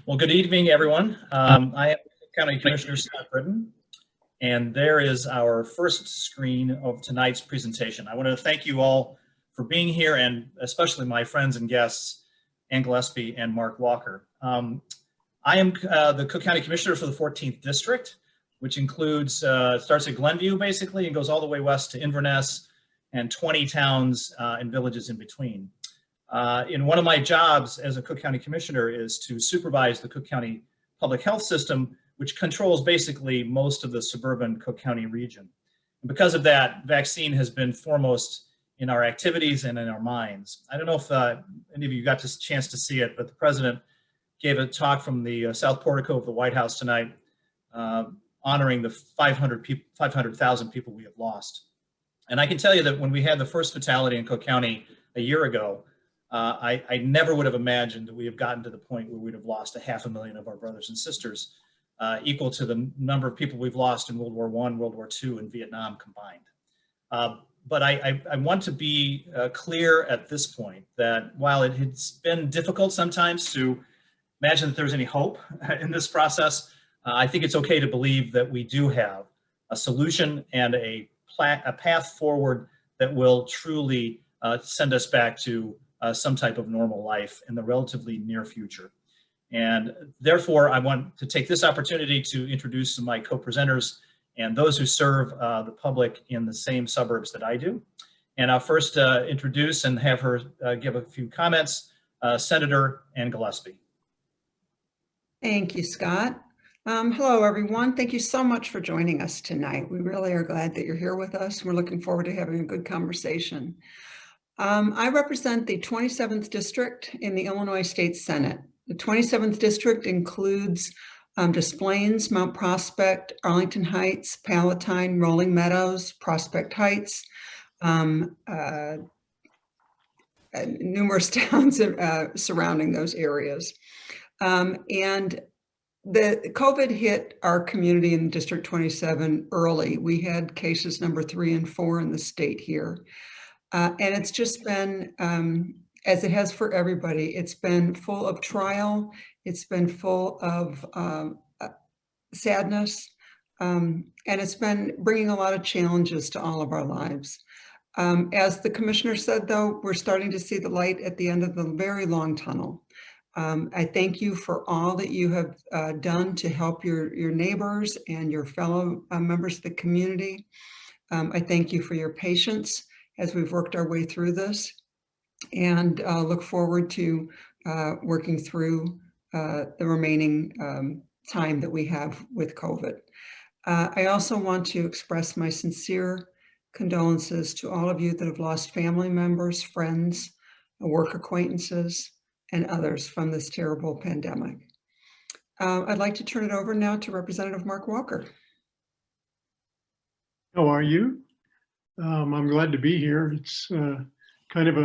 Well, good evening, everyone. I am County Commissioner Scott Britton, and there is our first screen of tonight's presentation. I want to thank you all for being here, and especially my friends and guests, Ann Gillespie and Mark Walker. I am the Cook County Commissioner for the 14th District, which includes, starts at Glenview basically and goes all the way west to Inverness and 20 towns and villages in between. In one of my jobs as a Cook County Commissioner is to supervise the Cook County public health system, which controls basically most of the suburban Cook County region. And because of that, vaccine has been foremost in our activities and in our minds. I don't know if any of you got a chance to see it, but the president gave a talk from the South Portico of the White House tonight, honoring the 500,000 people we have lost. And I can tell you that when we had the first fatality in Cook County a year ago, I never would have imagined that we have gotten to the point where we'd have lost 500,000 of our brothers and sisters, equal to the number of people we've lost in World War I, World War II, and Vietnam combined. But I want to be clear at this point that while it's been difficult sometimes to imagine that there's any hope in this process, I think it's okay to believe that we do have a solution and a path forward that will truly send us back to some type of normal life in the relatively near future. And therefore, I want to take this opportunity to introduce my co-presenters and those who serve the public in the same suburbs that I do. And I'll first introduce and have her give a few comments, Senator Ann Gillespie. Thank you, Scott. Hello, everyone. Thank you so much for joining us tonight. We really are glad that you're here with us. We're looking forward to having a good conversation. I represent the 27th District in the Illinois State Senate. The 27th District includes Des Plaines, Mount Prospect, Arlington Heights, Palatine, Rolling Meadows, Prospect Heights, numerous towns surrounding those areas. And the COVID hit our community in District 27 early. We had cases number 3 and 4 in the state here. And it's just been, as it has for everybody, it's been full of trial. It's been full of sadness. And it's been bringing a lot of challenges to all of our lives. As the commissioner said, though, we're starting to see the light at the end of the very long tunnel. I thank you for all that you have done to help your neighbors and your fellow members of the community. I thank you for your patience as we've worked our way through this, and look forward to working through the remaining time that we have with COVID. I also want to express my sincere condolences to all of you that have lost family members, friends, work acquaintances, and others from this terrible pandemic. I'd like to turn it over now to Representative Mark Walker. How are you? I'm glad to be here. It's kind of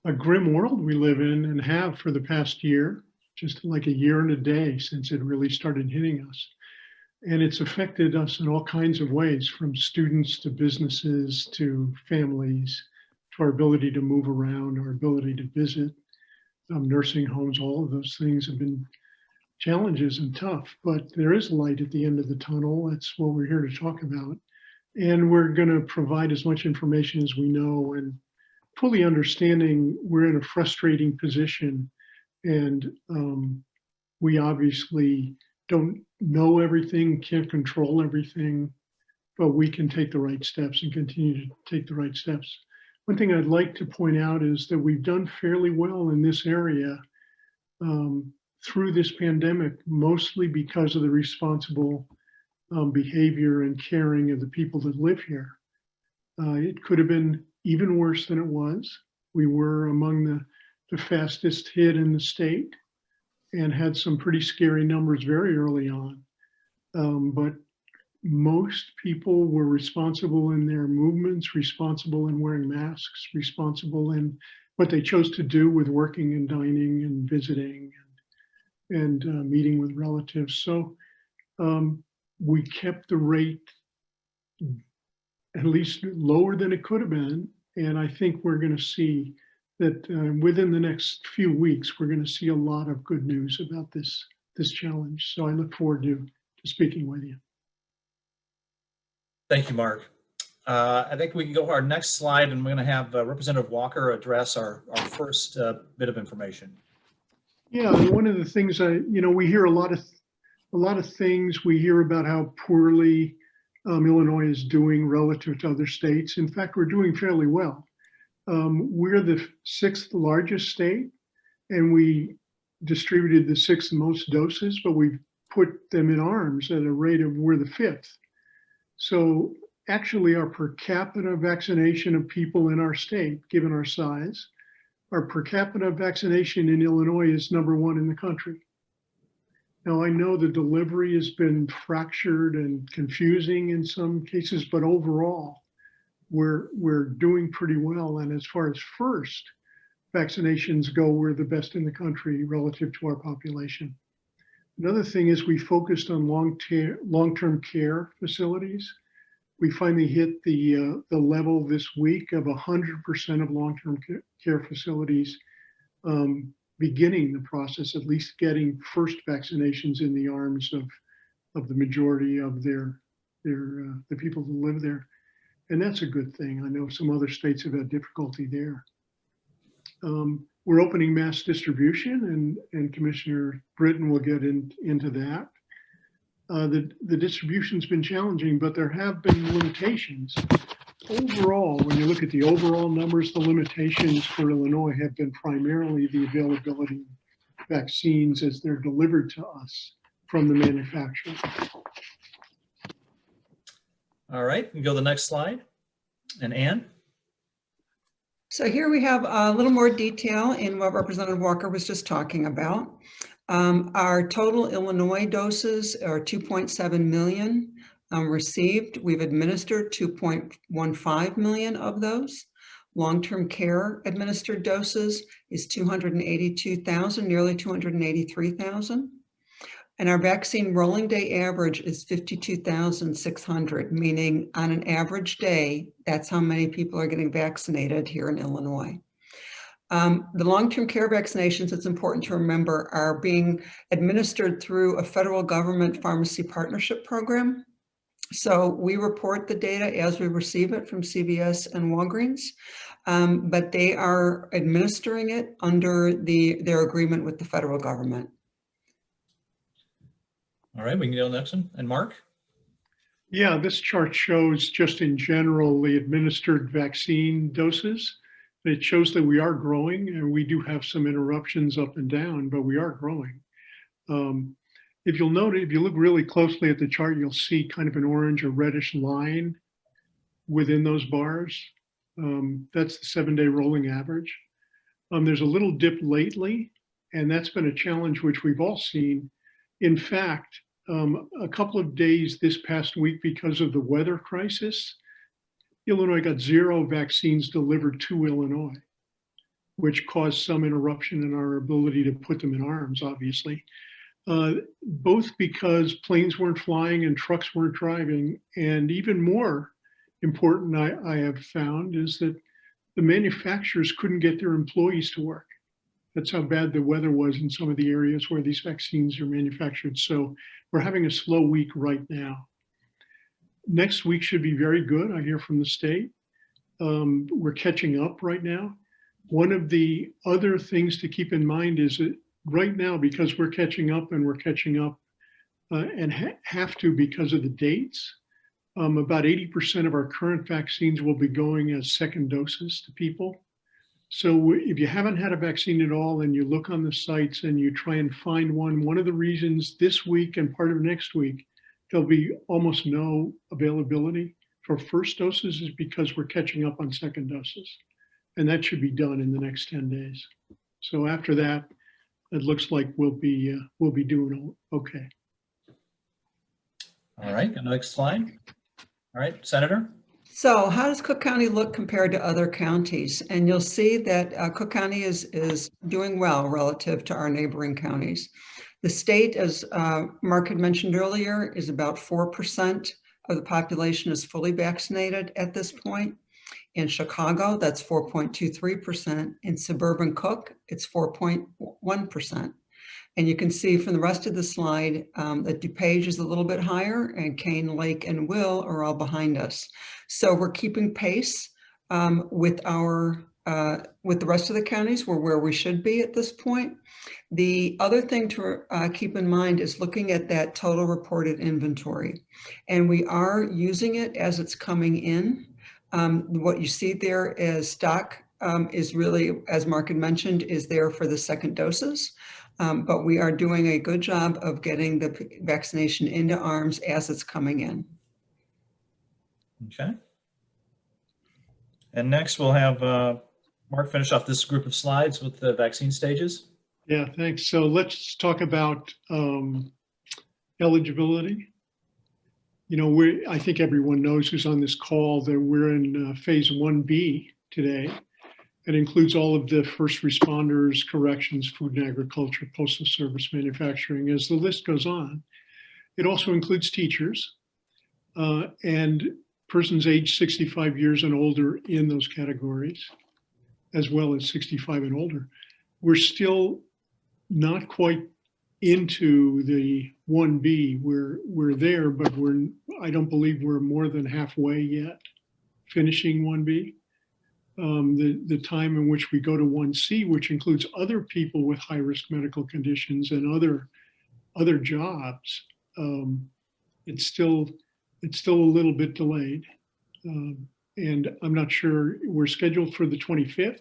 a grim world we live in and have for the past year, just like a year and a day since it really started hitting us. And it's affected us in all kinds of ways, from students to businesses to families, to our ability to move around, our ability to visit. Nursing homes, all of those things have been challenges and tough, but there is light at the end of the tunnel. That's what we're here to talk about. And we're going to provide as much information as we know, and fully understanding we're in a frustrating position, and we obviously don't know everything, can't control everything, but we can take the right steps and continue to take the right steps. One thing I'd like to point out is that we've done fairly well in this area through this pandemic, mostly because of the responsible behavior and caring of the people that live here. It could have been even worse than it was. We were among the fastest hit in the state and had some pretty scary numbers very early on. But most people were responsible in their movements, responsible in wearing masks, responsible in what they chose to do with working and dining and visiting and meeting with relatives. So we kept the rate at least lower than it could have been. And I think we're going to see that within the next few weeks, we're going to see a lot of good news about this challenge. So I look forward to speaking with you. Thank you, Mark. I think we can go to our next slide, and we're going to have Representative Walker address our first bit of information. Yeah, and one of the things we hear a lot of things. We hear about how poorly Illinois is doing relative to other states. In fact, we're doing fairly well. We're the 6th largest state, and we distributed the 6th most doses, but we've put them in arms at a rate of we're the 5th. So actually our per capita vaccination of people in our state, given our size, our per capita vaccination in Illinois is #1 in the country. Now I know the delivery has been fractured and confusing in some cases, but overall we're doing pretty well. And as far as first vaccinations go, we're the best in the country relative to our population. Another thing is we focused on long-term care facilities. We finally hit the level this week of 100% of long-term care facilities beginning the process, at least getting first vaccinations in the arms of the majority of the people who live there. And that's a good thing. I know some other states have had difficulty there. We're opening mass distribution, and Commissioner Britton will get into that. The distribution's been challenging, but there have been limitations. Overall, when you look at the overall numbers, the limitations for Illinois have been primarily the availability of vaccines as they're delivered to us from the manufacturer. All right, we can go to the next slide. And Ann? So here we have a little more detail in what Representative Walker was just talking about. Our total Illinois doses are 2.7 million received. We've administered 2.15 million of those. Long-term care administered doses is 282,000, nearly 283,000. And our vaccine rolling day average is 52,600, meaning on an average day, that's how many people are getting vaccinated here in Illinois. The long-term care vaccinations, it's important to remember, are being administered through a federal government pharmacy partnership program. So we report the data as we receive it from CVS and Walgreens, but they are administering it under their agreement with the federal government. All right, we can go to the next one. And Mark? Yeah, this chart shows just in general the administered vaccine doses. It shows that we are growing, and we do have some interruptions up and down, but we are growing. If you'll note, if you look really closely at the chart, you'll see kind of an orange or reddish line within those bars. That's the 7-day rolling average. There's a little dip lately, and that's been a challenge which we've all seen. In fact, a couple of days this past week, because of the weather crisis, Illinois got 0 vaccines delivered to Illinois, which caused some interruption in our ability to put them in arms, obviously. Both because planes weren't flying and trucks weren't driving. And even more important, I have found, is that the manufacturers couldn't get their employees to work. That's how bad the weather was in some of the areas where these vaccines are manufactured. So we're having a slow week right now. Next week should be very good, I hear from the state. We're catching up right now. One of the other things to keep in mind is that right now, because we're catching up and have to because of the dates, about 80% of our current vaccines will be going as second doses to people. So if you haven't had a vaccine at all and you look on the sites and you try and find one of the reasons this week and part of next week, there'll be almost no availability for first doses is because we're catching up on second doses. And that should be done in the next 10 days. So after that, it looks like we'll be doing okay. All right, the next slide. All right, Senator? So how does Cook County look compared to other counties? And you'll see that Cook County is doing well relative to our neighboring counties. The state, as Mark had mentioned earlier, is about 4% of the population is fully vaccinated at this point. In Chicago, that's 4.23%. In suburban Cook, it's 4.1%. And you can see from the rest of the slide that DuPage is a little bit higher, and Kane, Lake, and Will are all behind us. So we're keeping pace with the rest of the counties. We're where we should be at this point. The other thing to keep in mind is looking at that total reported inventory. And we are using it as it's coming in. What you see there as stock is really, as Mark had mentioned, is there for the second doses. But we are doing a good job of getting the vaccination into arms as it's coming in. Okay. And next we'll have Mark finish off this group of slides with the vaccine stages. Yeah, thanks. So let's talk about eligibility. You know, I think everyone knows who's on this call that we're in phase 1B today. It includes all of the first responders, corrections, food and agriculture, postal service, manufacturing, as the list goes on. It also includes teachers and persons aged 65 years and older in those categories, as well as 65 and older. We're still not quite into the 1B. We're there, but I don't believe we're more than halfway yet finishing 1B. The time in which we go to 1C, which includes other people with high-risk medical conditions and other jobs, it's still a little bit delayed. And I'm not sure, we're scheduled for the 25th,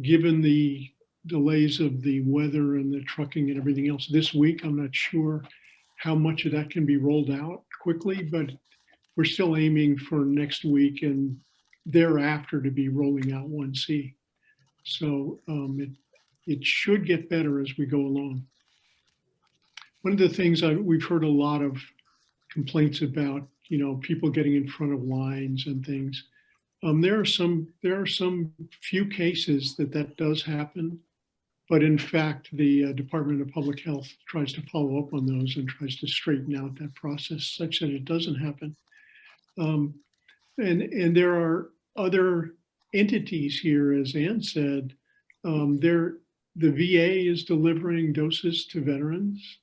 given the delays of the weather and the trucking and everything else this week. I'm not sure how much of that can be rolled out quickly, but we're still aiming for next week and thereafter to be rolling out 1C. So it should get better as we go along. One of the things we've heard a lot of complaints about, you know, people getting in front of lines and things. There are some few cases that does happen, but in fact, the Department of Public Health tries to follow up on those and tries to straighten out that process such that it doesn't happen. And there are other entities here, as Ann said. The VA is delivering doses to veterans.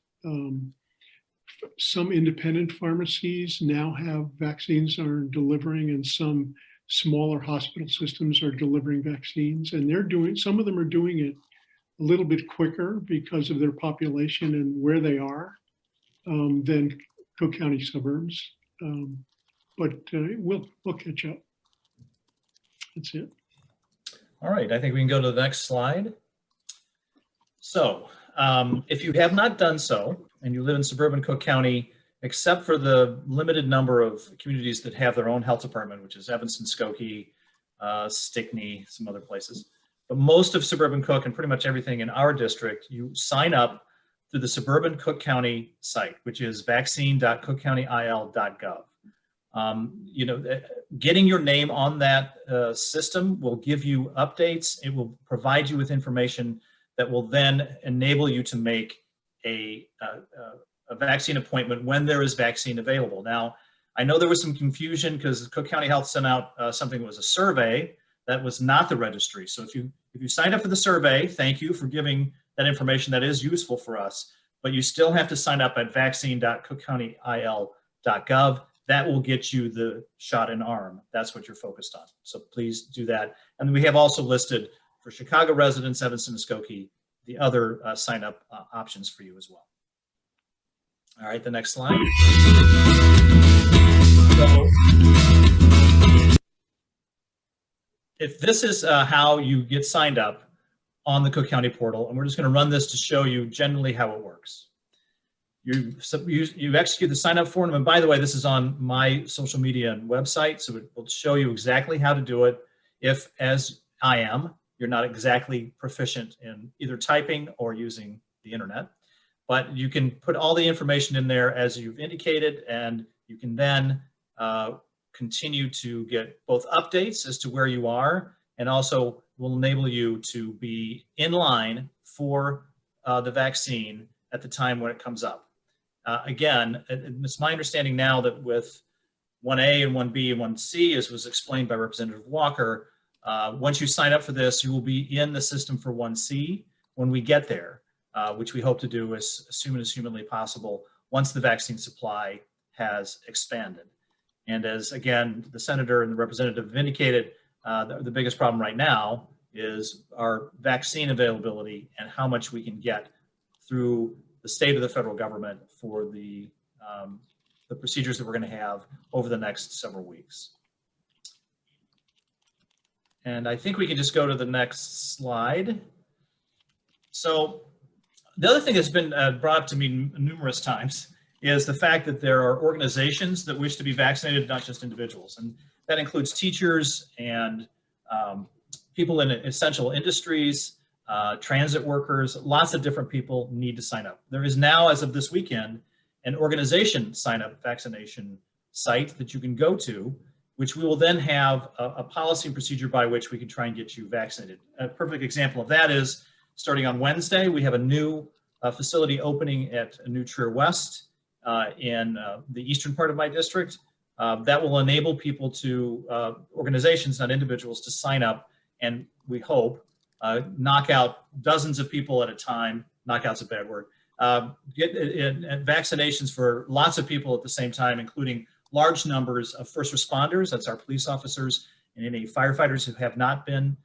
Some independent pharmacies now have vaccines are delivering, and some smaller hospital systems are delivering vaccines, and some of them are doing it a little bit quicker because of their population and where they are than Cook County suburbs. But we'll catch up. That's it. All right, I think we can go to the next slide. So if you have not done so, and you live in suburban Cook County, except for the limited number of communities that have their own health department, which is Evanston, Skokie, Stickney, some other places. But most of suburban Cook and pretty much everything in our district, you sign up through the suburban Cook County site, which is vaccine.cookcountyil.gov. You know, getting your name on that system will give you updates. It will provide you with information that will then enable you to make a vaccine appointment when there is vaccine available. Now, I know there was some confusion because Cook County Health sent out something that was a survey that was not the registry. So if you signed up for the survey, thank you for giving that information. That is useful for us, but you still have to sign up at vaccine.cookcountyil.gov. That will get you the shot in arm. That's what you're focused on. So please do that. And we have also listed for Chicago residents, Evanston and Skokie, the other sign up options for you as well. All right, the next slide. So if this is how you get signed up on the Cook County portal, and we're just going to run this to show you generally how it works. You execute the sign up form, and by the way, this is on my social media and website, so it will show you exactly how to do it. If, as I am, you're not exactly proficient in either typing or using the internet, but you can put all the information in there as you've indicated, and you can then continue to get both updates as to where you are, and also will enable you to be in line for the vaccine at the time when it comes up. Again, it's my understanding now that with 1A and 1B and 1C, as was explained by Representative Walker. Once you sign up for this, you will be in the system for 1C when we get there, which we hope to do as soon as humanly possible once the vaccine supply has expanded. And as, again, the senator and the representative have indicated, the biggest problem right now is our vaccine availability and how much we can get through the state of the federal government for the procedures that we're going to have over the next several weeks. And I think we can just go to the next slide. So the other thing that's been brought up to me numerous times is the fact that there are organizations that wish to be vaccinated, not just individuals. And that includes teachers and people in essential industries, transit workers, lots of different people need to sign up. There is now, as of this weekend, an organization sign-up vaccination site that you can go to, which we will then have a policy and procedure by which we can try and get you vaccinated. A perfect example of that is starting on Wednesday, we have a new facility opening at New Trier West in the eastern part of my district. That will enable people to, organizations, not individuals, to sign up and we hope knock out dozens of people at a time. Knockout's a bad word. Get vaccinations for lots of people at the same time, including large numbers of first responders, that's our police officers, and any firefighters who have not been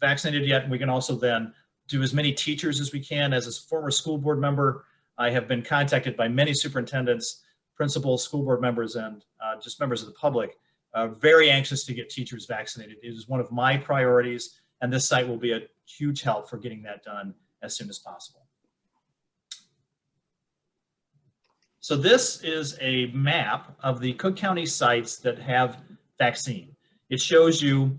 vaccinated yet. And we can also then do as many teachers as we can. As a former school board member, I have been contacted by many superintendents, principals, school board members, and just members of the public, very anxious to get teachers vaccinated. It is one of my priorities, and this site will be a huge help for getting that done as soon as possible. So this is a map of the Cook County sites that have vaccine. It shows you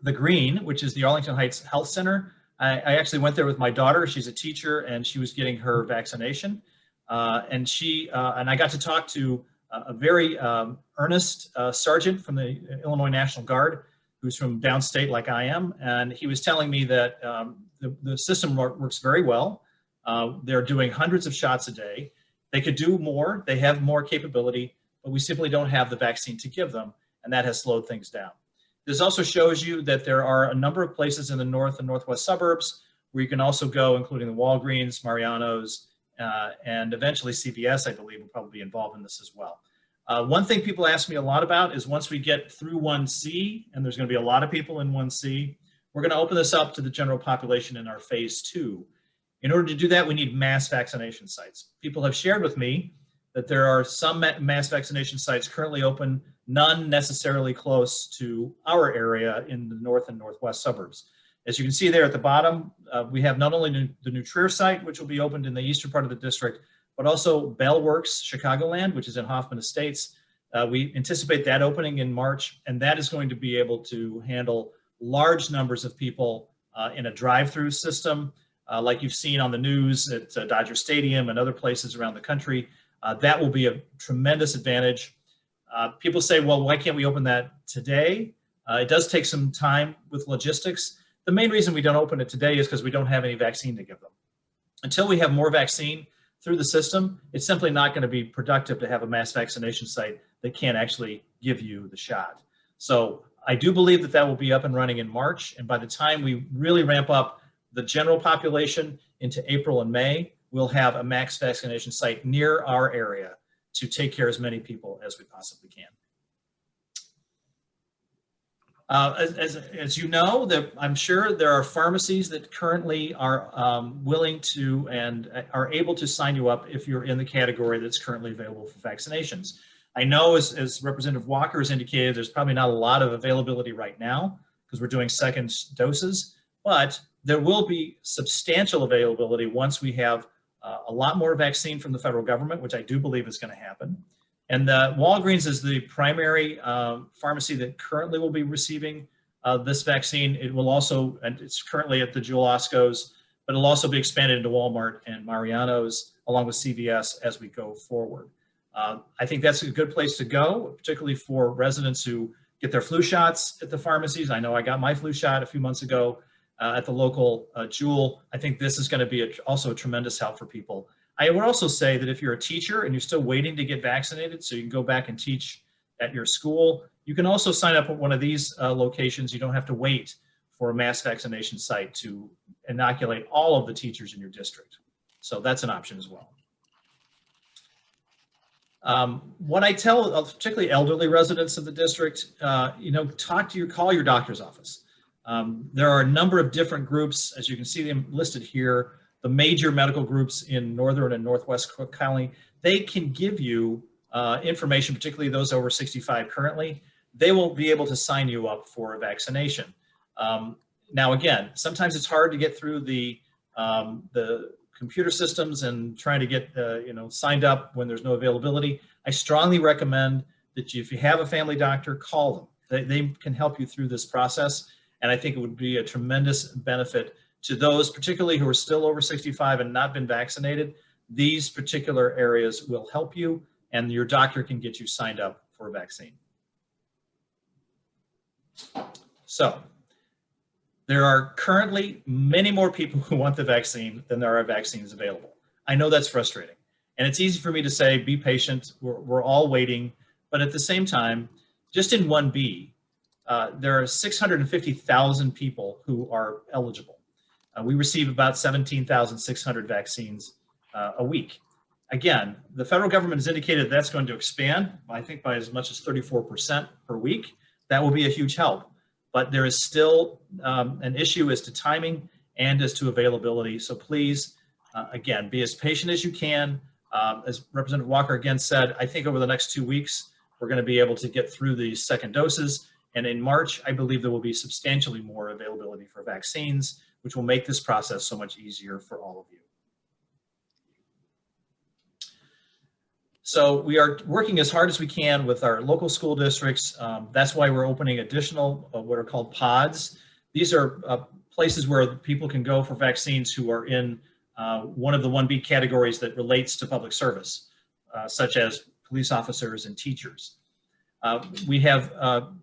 the green, which is the Arlington Heights Health Center. I actually went there with my daughter. She's a teacher and she was getting her vaccination. And I got to talk to a very earnest sergeant from the Illinois National Guard, who's from downstate like I am. And he was telling me that the system works very well. They're doing hundreds of shots a day. They could do more, they have more capability, but we simply don't have the vaccine to give them, and that has slowed things down. This also shows you that there are a number of places in the north and northwest suburbs where you can also go, including the Walgreens, Mariano's, and eventually CVS, I believe, will probably be involved in this as well. One thing people ask me a lot about is once we get through 1C, and there's going to be a lot of people in 1C, we're going to open this up to the general population in our phase 2. In order to do that, we need mass vaccination sites. People have shared with me that there are some mass vaccination sites currently open, none necessarily close to our area in the north and northwest suburbs. As you can see there at the bottom, we have not only the New Trier site, which will be opened in the eastern part of the district, but also Bell Works Chicagoland, which is in Hoffman Estates. We anticipate that opening in March, and that is going to be able to handle large numbers of people in a drive-through system. Like you've seen on the news at Dodger Stadium and other places around the country. That will be a tremendous advantage. People say, well, why can't we open that today? It does take some time with logistics. The main reason we don't open it today is because we don't have any vaccine to give them. Until we have more vaccine through the system, it's simply not going to be productive to have a mass vaccination site that can't actually give you the shot. So I do believe that that will be up and running in March. And by the time we really ramp up the general population into April and May, we'll have a mass vaccination site near our area to take care of as many people as we possibly can. As you know, I'm sure there are pharmacies that currently are willing to and are able to sign you up if you're in the category that's currently available for vaccinations. I know, as Representative Walker has indicated, there's probably not a lot of availability right now because we're doing second doses, but there will be substantial availability once we have a lot more vaccine from the federal government, which I do believe is going to happen. And Walgreens is the primary pharmacy that currently will be receiving this vaccine. It will also, and it's currently at the Jewel Osco's, but it'll also be expanded into Walmart and Mariano's, along with CVS as we go forward. I think that's a good place to go, particularly for residents who get their flu shots at the pharmacies. I know I got my flu shot a few months ago at the local Jewel. I think this is going to be also a tremendous help for people. I would also say that if you're a teacher and you're still waiting to get vaccinated so you can go back and teach at your school. You can also sign up at one of these locations. You don't have to wait for a mass vaccination site to inoculate all of the teachers in your district. So that's an option as well. What I tell particularly elderly residents of the district, call your doctor's office. There are a number of different groups, as you can see them listed here, the major medical groups in Northern and Northwest Cook County. They can give you information, particularly those over 65 currently. They will be able to sign you up for a vaccination. Now, again, sometimes it's hard to get through the computer systems and trying to get signed up when there's no availability. I strongly recommend that if you have a family doctor, call them. They can help you through this process, and I think it would be a tremendous benefit to those, particularly who are still over 65 and not been vaccinated. These particular areas will help you, and your doctor can get you signed up for a vaccine. So, there are currently many more people who want the vaccine than there are vaccines available. I know that's frustrating. And it's easy for me to say, be patient, we're all waiting. But at the same time, just in 1B, there are 650,000 people who are eligible. We receive about 17,600 vaccines a week. Again, the federal government has indicated that's going to expand, I think by as much as 34% per week. That will be a huge help. But there is still an issue as to timing and as to availability. So please, again, be as patient as you can. As Representative Walker again said, I think over the next 2 weeks, we're going to be able to get through the second doses. And in March, I believe there will be substantially more availability for vaccines, which will make this process so much easier for all of you. So we are working as hard as we can with our local school districts. That's why we're opening additional what are called pods. These are places where people can go for vaccines who are in one of the 1B categories that relates to public service, such as police officers and teachers. We have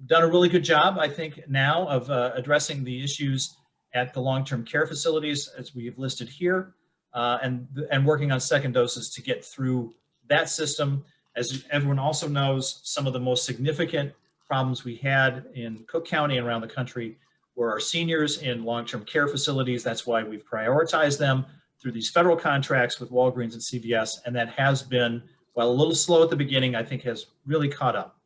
done a really good job, I think, now of addressing the issues at the long-term care facilities, as we have listed here, and working on second doses to get through that system. As everyone also knows, some of the most significant problems we had in Cook County and around the country were our seniors in long-term care facilities. That's why we've prioritized them through these federal contracts with Walgreens and CVS, and that has been, while a little slow at the beginning, I think has really caught up.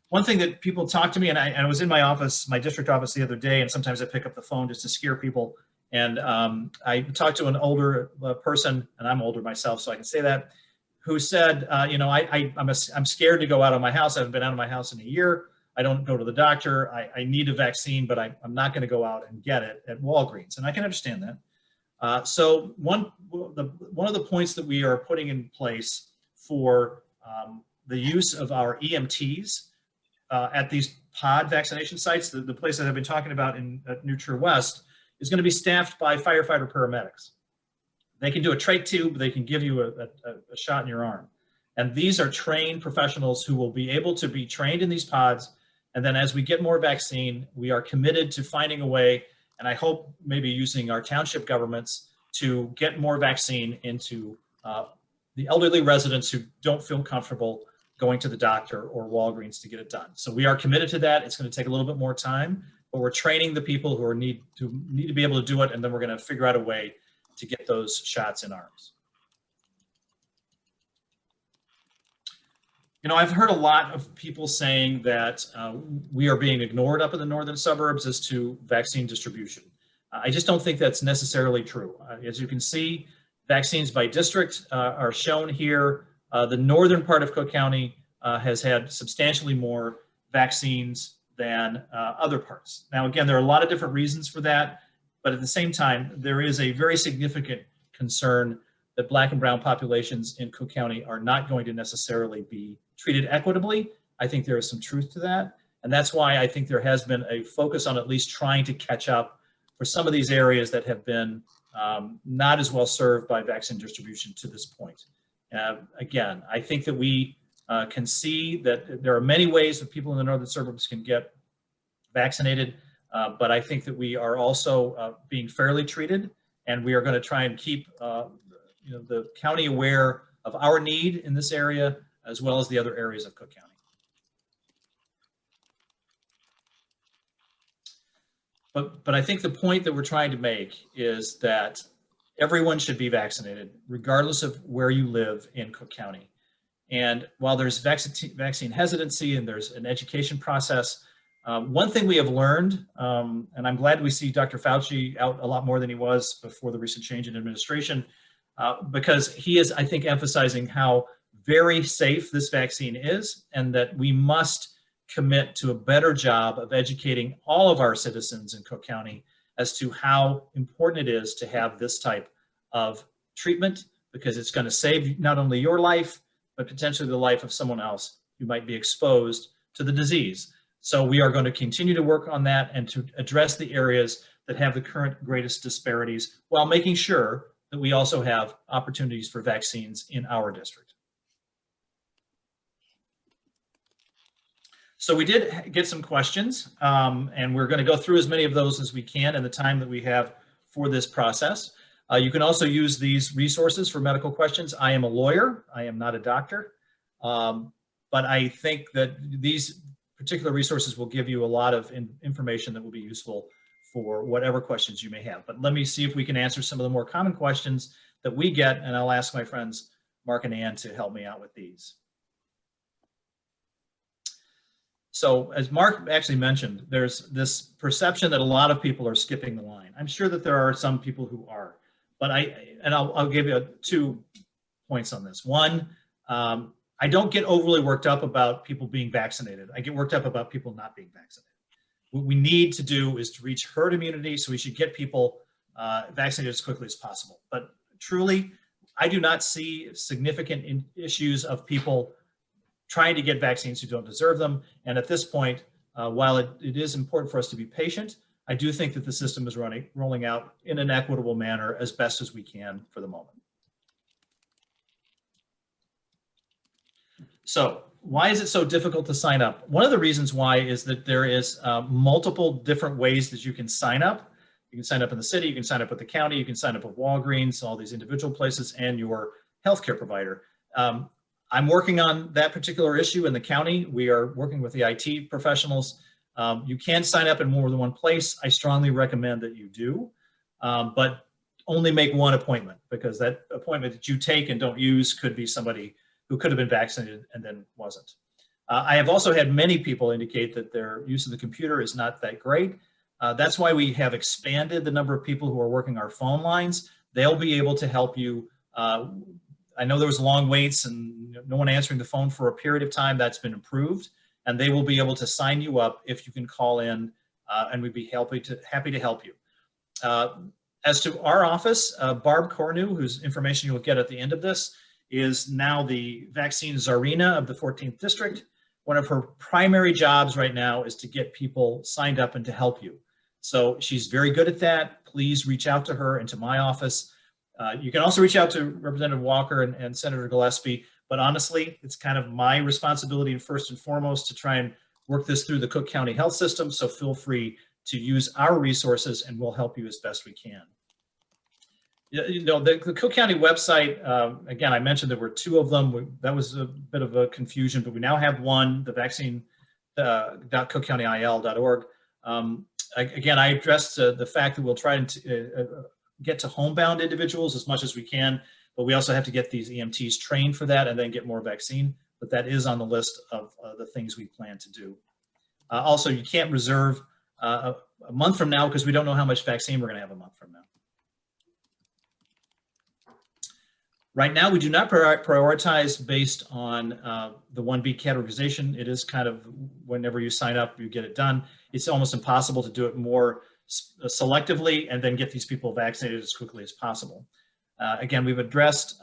One thing that people talk to me, and I was in my office, my district office the other day, and sometimes I pick up the phone just to scare people, and I talked to an older person, and I'm older myself, so I can say that, who said, I'm scared to go out of my house. I haven't been out of my house in a year. I don't go to the doctor. I need a vaccine, but I'm not going to go out and get it at Walgreens. And I can understand that. So one of the points that we are putting in place for the use of our EMTs at these pod vaccination sites, the place that I've been talking about in New Trier West, is going to be staffed by firefighter paramedics. They can do a trach tube, they can give you a shot in your arm. And these are trained professionals who will be able to be trained in these pods. And then as we get more vaccine, we are committed to finding a way, and I hope maybe using our township governments to get more vaccine into the elderly residents who don't feel comfortable going to the doctor or Walgreens to get it done. So we are committed to that. It's going to take a little bit more time, but we're training the people who need to be able to do it, and then we're going to figure out a way to get those shots in arms. I've heard a lot of people saying that we are being ignored up in the northern suburbs as to vaccine distribution. I just don't think that's necessarily true. As you can see, vaccines by district are shown here. The northern part of Cook County has had substantially more vaccines than other parts. Now, again, there are a lot of different reasons for that. But at the same time, there is a very significant concern that Black and brown populations in Cook County are not going to necessarily be treated equitably. I think there is some truth to that. And that's why I think there has been a focus on at least trying to catch up for some of these areas that have been not as well served by vaccine distribution to this point. Again, I think that we can see that there are many ways that people in the northern suburbs can get vaccinated. But I think that we are also being fairly treated, and we are going to try and keep the county aware of our need in this area, as well as the other areas of Cook County. But I think the point that we're trying to make is that everyone should be vaccinated, regardless of where you live in Cook County. And while there's vaccine hesitancy and there's an education process, one thing we have learned, and I'm glad we see Dr. Fauci out a lot more than he was before the recent change in administration, because he is, I think, emphasizing how very safe this vaccine is, and that we must commit to a better job of educating all of our citizens in Cook County as to how important it is to have this type of treatment, because it's going to save not only your life, but potentially the life of someone else who might be exposed to the disease. So we are going to continue to work on that and to address the areas that have the current greatest disparities, while making sure that we also have opportunities for vaccines in our district. So we did get some questions, and we're going to go through as many of those as we can in the time that we have for this process. You can also use these resources for medical questions. I am a lawyer. I am not a doctor. But I think that these particular resources will give you a lot of information that will be useful for whatever questions you may have. But let me see if we can answer some of the more common questions that we get, and I'll ask my friends Mark and Ann to help me out with these. So as Mark actually mentioned, there's this perception that a lot of people are skipping the line. I'm sure that there are some people who are, but I'll give you 2 points on this. One, I don't get overly worked up about people being vaccinated. I get worked up about people not being vaccinated. What we need to do is to reach herd immunity, so we should get people vaccinated as quickly as possible. But truly, I do not see significant issues of people trying to get vaccines who don't deserve them. And at this point, while it is important for us to be patient, I do think that the system is rolling out in an equitable manner as best as we can for the moment. So why is it so difficult to sign up? One of the reasons why is that there is multiple different ways that you can sign up. You can sign up in the city, you can sign up with the county, you can sign up with Walgreens, all these individual places, and your healthcare provider. I'm working on that particular issue in the county. We are working with the IT professionals. You can sign up in more than one place. I strongly recommend that you do, but only make one appointment, because that appointment that you take and don't use could be somebody who could have been vaccinated and then wasn't. I have also had many people indicate that their use of the computer is not that great. That's why we have expanded the number of people who are working our phone lines. They'll be able to help you. I know there was long waits and no one answering the phone for a period of time. That's been improved, and they will be able to sign you up if you can call in, and we'd be happy to help you. As to our office, Barb Cornu, whose information you'll get at the end of this, is now the vaccine czarina of the 14th district. One of her primary jobs right now is to get people signed up and to help you. So she's very good at that. Please reach out to her and to my office. You can also reach out to Representative Walker and Senator Gillespie, but honestly, it's kind of my responsibility first and foremost to try and work this through the Cook County health system. So feel free to use our resources and we'll help you as best we can. You know, the Cook County website, again, I mentioned there were 2 of them. That was a bit of a confusion, but we now have one, the vaccine.cookcountyil.org. Again, I addressed the fact that we'll try to get to homebound individuals as much as we can, but we also have to get these EMTs trained for that and then get more vaccine. But that is on the list of the things we plan to do. Also, you can't reserve a month from now because we don't know how much vaccine we're going to have a month from now. Right now, we do not prioritize based on the 1B categorization. It is kind of whenever you sign up, you get it done. It's almost impossible to do it more selectively and then get these people vaccinated as quickly as possible. Again, we've addressed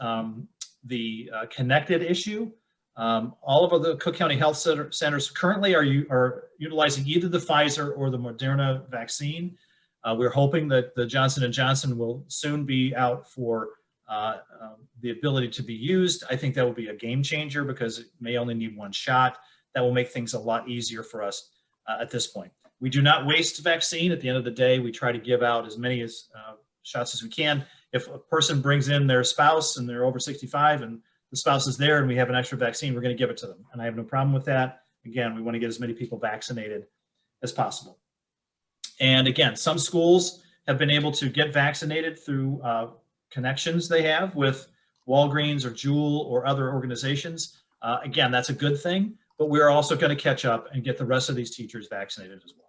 the connected issue. All of the Cook County Health Centers currently are utilizing either the Pfizer or the Moderna vaccine. We're hoping that the Johnson & Johnson will soon be out for the ability to be used. I think that will be a game changer because it may only need 1 shot. That will make things a lot easier for us at this point. We do not waste vaccine. At the end of the day, we try to give out as many shots as we can. If a person brings in their spouse and they're over 65 and the spouse is there and we have an extra vaccine, we're going to give it to them. And I have no problem with that. Again, we want to get as many people vaccinated as possible. And again, some schools have been able to get vaccinated through connections they have with Walgreens or Jewel or other organizations. Again, that's a good thing, but we're also going to catch up and get the rest of these teachers vaccinated as well.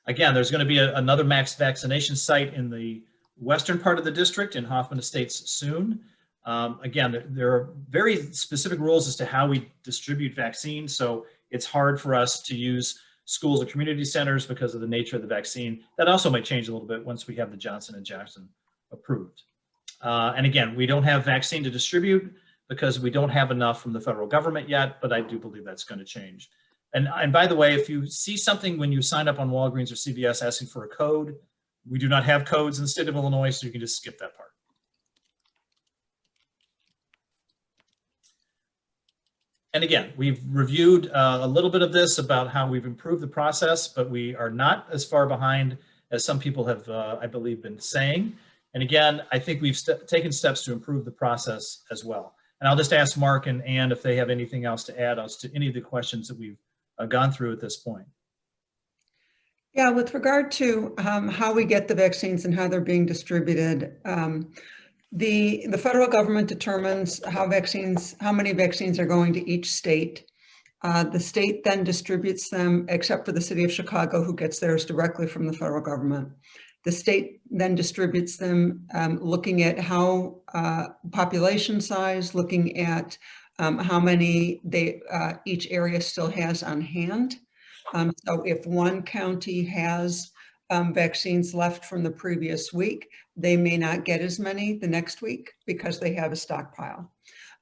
Again, there's going to be another mass vaccination site in the western part of the district in Hoffman Estates soon. Again, there are very specific rules as to how we distribute vaccines, so it's hard for us to use schools or community centers because of the nature of the vaccine. That also might change a little bit once we have the Johnson & Johnson approved. And again, we don't have vaccine to distribute because we don't have enough from the federal government yet, but I do believe that's going to change. And by the way, if you see something when you sign up on Walgreens or CVS asking for a code, we do not have codes in the state of Illinois, so you can just skip that part. And again, we've reviewed a little bit of this about how we've improved the process, but we are not as far behind as some people have, I believe, been saying. And again, I think we've taken steps to improve the process as well. And I'll just ask Mark and Ann if they have anything else to add as to any of the questions that we've gone through at this point. Yeah, with regard to how we get the vaccines and how they're being distributed, the federal government determines how many vaccines are going to each state. The state then distributes them, except for the city of Chicago, who gets theirs directly from the federal government. The state then distributes them looking at how population size, looking at how many each area still has on hand. So if one county has vaccines left from the previous week, they may not get as many the next week because they have a stockpile.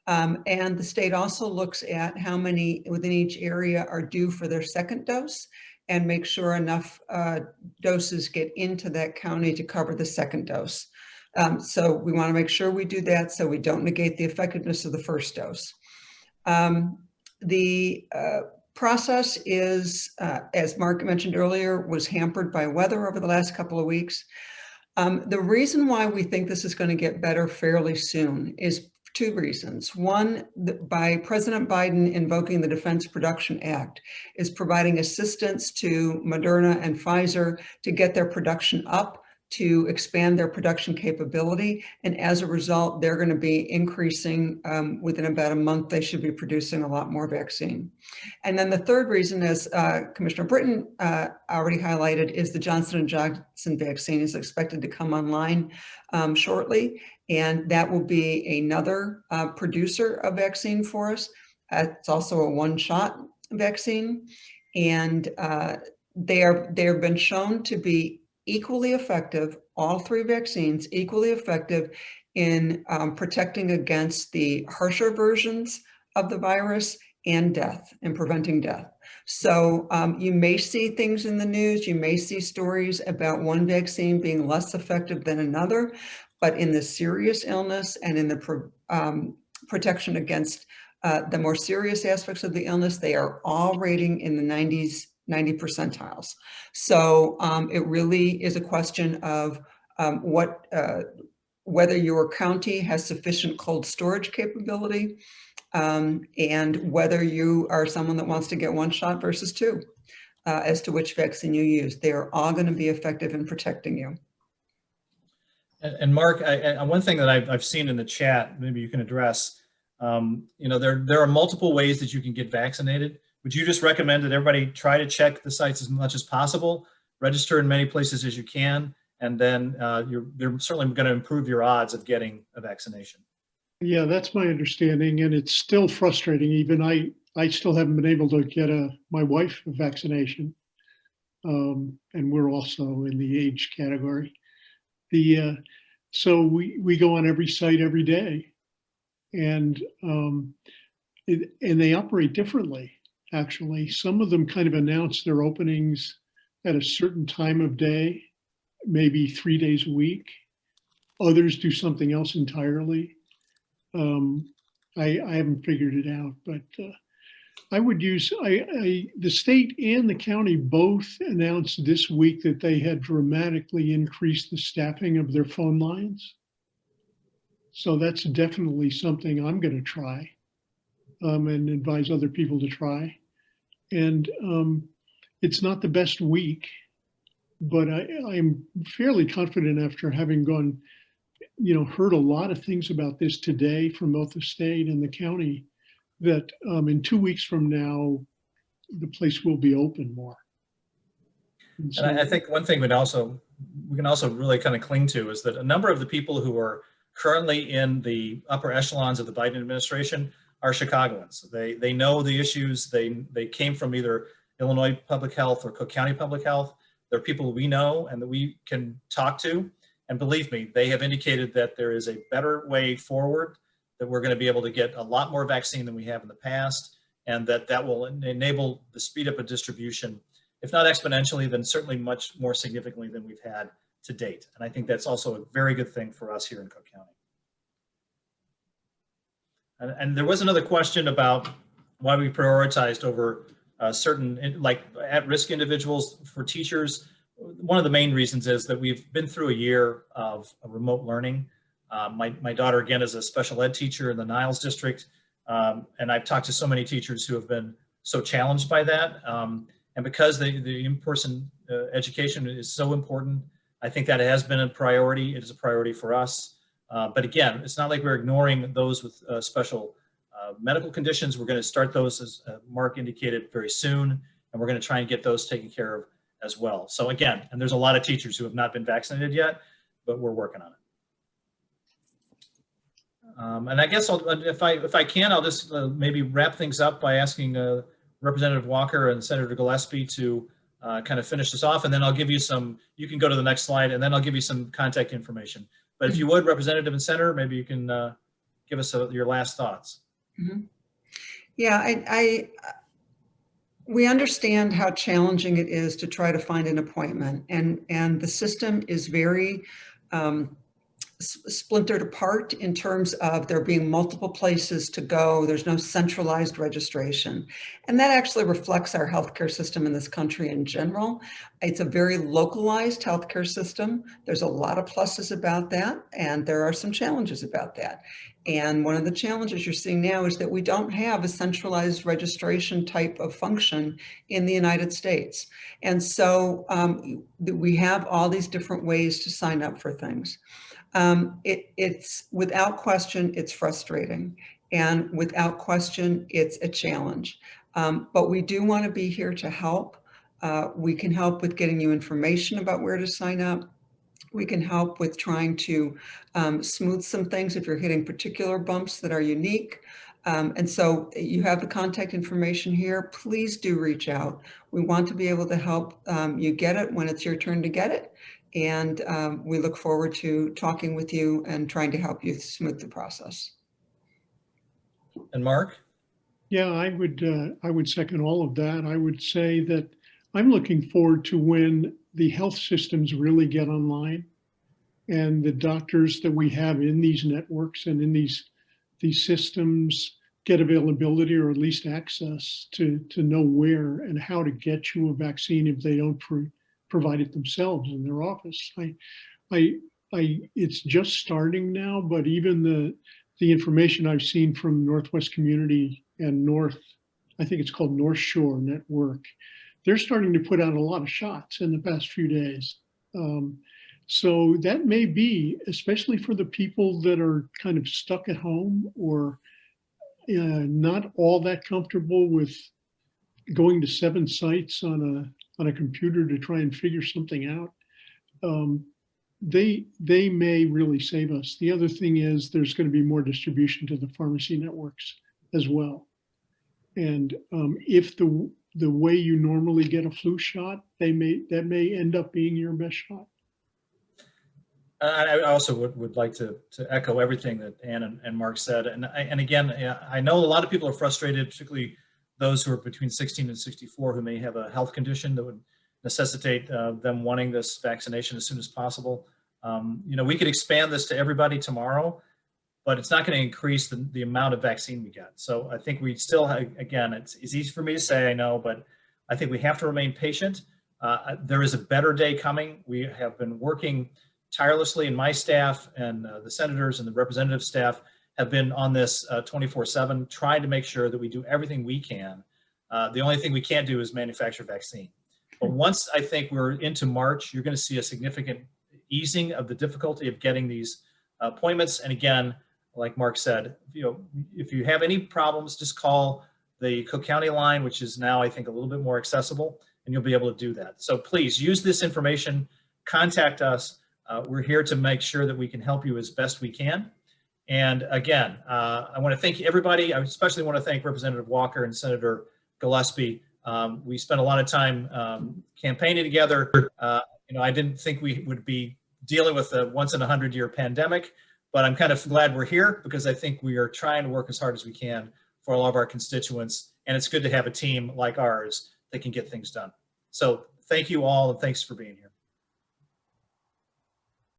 And the state also looks at how many within each area are due for their second dose and make sure enough doses get into that county to cover the second dose. So we want to make sure we do that so we don't negate the effectiveness of the first dose. The process is, as Mark mentioned earlier, was hampered by weather over the last couple of weeks. The reason why we think this is going to get better fairly soon is two reasons. One, by President Biden invoking the Defense Production Act, is providing assistance to Moderna and Pfizer to get their production up, to expand their production capability. And as a result, they're going to be increasing within about a month. They should be producing a lot more vaccine. And then the third reason, as Commissioner Britton already highlighted, is the Johnson & Johnson vaccine is expected to come online shortly. And that will be another producer of vaccine for us. It's also a one-shot vaccine. And they have been shown to be equally effective, all three vaccines, equally effective in protecting against the harsher versions of the virus and death, and preventing death. So you may see things in the news, you may see stories about one vaccine being less effective than another, but in the serious illness and in the protection against the more serious aspects of the illness, they are all rating in the 90 percentiles. So it really is a question of whether your county has sufficient cold storage capability and whether you are someone that wants to get one shot versus two as to which vaccine you use. They are all going to be effective in protecting you. And Mark, one thing that I've seen in the chat, maybe you can address, there are multiple ways that you can get vaccinated. Would you just recommend that everybody try to check the sites as much as possible, register in many places as you can, and then you're certainly going to improve your odds of getting a vaccination? Yeah, that's my understanding, and it's still frustrating. Even I still haven't been able to get my wife a vaccination, and we're also in the age category. So we go on every site every day, and they operate differently. Actually, some of them kind of announce their openings at a certain time of day, maybe 3 days a week. Others do something else entirely. I haven't figured it out, but I would use, the state and the county both announced this week that they had dramatically increased the staffing of their phone lines. So that's definitely something I'm going to try and advise other people to try. And it's not the best week, but I'm fairly confident after having gone, heard a lot of things about this today from both the state and the county, that in 2 weeks from now, the place will be open more. And And I think one thing we can also really kind of cling to is that a number of the people who are currently in the upper echelons of the Biden administration are Chicagoans. They know the issues. They came from either Illinois Public Health or Cook County Public Health. They're people we know and that we can talk to. And believe me, they have indicated that there is a better way forward, that we're going to be able to get a lot more vaccine than we have in the past, and that will enable the speed up of distribution, if not exponentially, then certainly much more significantly than we've had to date. And I think that's also a very good thing for us here in Cook County. And there was another question about why we prioritized over certain, like at-risk individuals for teachers. One of the main reasons is that we've been through a year of remote learning. My daughter, again, is a special ed teacher in the Niles district. And I've talked to so many teachers who have been so challenged by that. And because the in-person education is so important, I think that has been a priority. It is a priority for us. But again, it's not like we're ignoring those with special medical conditions. We're going to start those, as Mark indicated, very soon, and we're going to try and get those taken care of as well. So again, and there's a lot of teachers who have not been vaccinated yet, but we're working on it. And I guess if I can, I'll just maybe wrap things up by asking Representative Walker and Senator Gillespie to kind of finish this off, and then I'll give you some, you can go to the next slide, and then I'll give you some contact information. But if you would, Representative and Senator, maybe you can give us your last thoughts. Mm-hmm. Yeah, we understand how challenging it is to try to find an appointment, and the system is very splintered apart in terms of there being multiple places to go. There's no centralized registration. And that actually reflects our healthcare system in this country in general. It's a very localized healthcare system. There's a lot of pluses about that, and there are some challenges about that. And one of the challenges you're seeing now is that we don't have a centralized registration type of function in the United States. And so we have all these different ways to sign up for things. It's without question, it's frustrating, and without question, it's a challenge. But we do want to be here to help. We can help with getting you information about where to sign up. We can help with trying to smooth some things if you're hitting particular bumps that are unique. And so you have the contact information here. Please do reach out. We want to be able to help you get it when it's your turn to get it. And we look forward to talking with you and trying to help you smooth the process. And Mark? Yeah, I would second all of that. I would say that I'm looking forward to when the health systems really get online and the doctors that we have in these networks and in these systems get availability or at least access to know where and how to get you a vaccine if they don't provide it themselves in their office. It's just starting now, but even the information I've seen from Northwest Community and I think it's called North Shore Network, they're starting to put out a lot of shots in the past few days. So that may be, especially for the people that are kind of stuck at home or not all that comfortable with going to 7 sites on a computer to try and figure something out, they may really save us. The other thing is there's going to be more distribution to the pharmacy networks as well. And if the way you normally get a flu shot, that may end up being your best shot. I also would like to echo everything that Ann and Mark said. And again, I know a lot of people are frustrated, particularly those who are between 16 and 64 who may have a health condition that would necessitate them wanting this vaccination as soon as possible. We could expand this to everybody tomorrow, but it's not going to increase the amount of vaccine we get. So I think we still, again, it's easy for me to say, I know, but I think we have to remain patient. There is a better day coming. We have been working tirelessly, and my staff and the senators and the representative staff have been on this 24/7, trying to make sure that we do everything we can The only thing we can't do is manufacture vaccine. But once I think we're into March, you're going to see a significant easing of the difficulty of getting these appointments. And again, like Mark said, if you have any problems, just call the Cook County line, which is now, I think, a little bit more accessible, and you'll be able to do that. So please use this information, contact us. We're here to make sure that we can help you as best we can. And again, I want to thank everybody. I especially want to thank Representative Walker and Senator Gillespie. We spent a lot of time campaigning together. I didn't think we would be dealing with a once in 100-year pandemic, but I'm kind of glad we're here because I think we are trying to work as hard as we can for all of our constituents. And it's good to have a team like ours that can get things done. So thank you all, and thanks for being here.